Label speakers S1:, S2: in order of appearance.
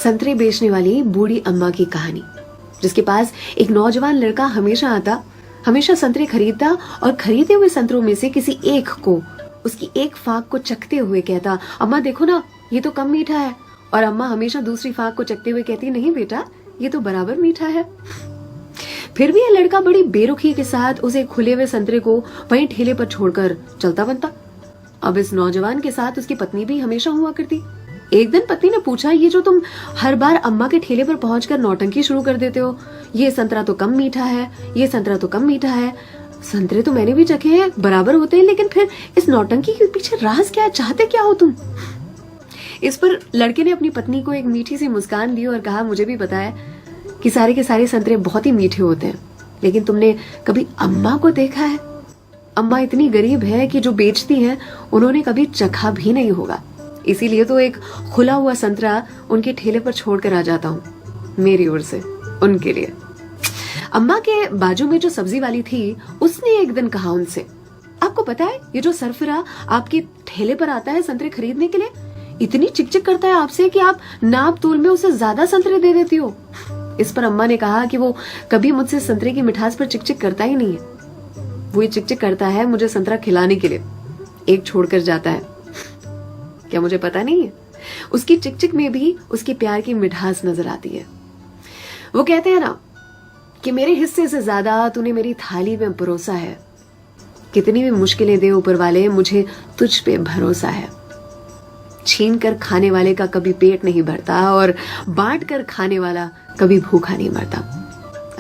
S1: संतरे बेचने वाली बूढ़ी अम्मा की कहानी, जिसके पास एक नौजवान लड़का हमेशा आता, हमेशा संतरे खरीदता और खरीदे हुए संतरों में से किसी एक को, उसकी एक फाक को चखते हुए कहता, अम्मा देखो ना, ये तो कम मीठा है। और अम्मा हमेशा दूसरी फाक को चखते हुए कहती, नहीं बेटा, ये तो बराबर मीठा है। फिर भी यह लड़का बड़ी बेरुखी के साथ उसे खुले हुए संतरे को वहीं ठेले पर छोड़कर चलता बनता। अब इस नौजवान के साथ उसकी पत्नी भी हमेशा हुआ करती। एक दिन पत्नी ने पूछा, ये जो तुम हर बार अम्मा के ठेले पर पहुंचकर नौटंकी शुरू कर देते हो, ये संतरा तो कम मीठा है, ये संतरा तो कम मीठा है। संतरे तो मैंने भी चखे हैं, बराबर होते हैं, लेकिन फिर इस नौटंकी के पीछे राज क्या है, चाहते क्या हो तुम? इस पर लड़के ने अपनी पत्नी को एक मीठी सी मुस्कान दी और कहा, मुझे भी पता है कि सारे के सारे संतरे बहुत ही मीठे होते हैं, लेकिन तुमने कभी अम्मा को देखा है? अम्मा इतनी गरीब है कि जो बेचती हैं उन्होंने कभी चखा भी नहीं होगा, इसीलिए तो एक खुला हुआ संतरा उनके ठेले पर छोड़कर आ जाता हूँ, मेरी ओर से उनके लिए। अम्मा के बाजू में जो सब्जी वाली थी, उसने एक दिन कहा उनसे, आपको पता है ये जो सरफिरा आपके ठेले पर आता है संतरे खरीदने के लिए, इतनी चिकचिक करता है आपसे कि आप नाप तोल में उसे ज्यादा संतरे दे देती हो। इस पर अम्मा ने कहा कि वो कभी मुझसे संतरे की मिठास पर चिकचिक करता ही नहीं है, वो ये चिकचिक करता है मुझे संतरा खिलाने के लिए, एक छोड़कर जाता है। क्या मुझे पता नहीं है? उसकी चिकचिक में भी उसकी प्यार की मिठास नजर आती है। वो कहते हैं ना कि मेरे हिस्से से ज्यादा तूने मेरी थाली में परोसा है, कितनी भी मुश्किलें दे ऊपर वाले, मुझे तुझ पे भरोसा है। छीन कर खाने वाले का कभी पेट नहीं भरता और बांट कर खाने वाला कभी भूखा नहीं मरता।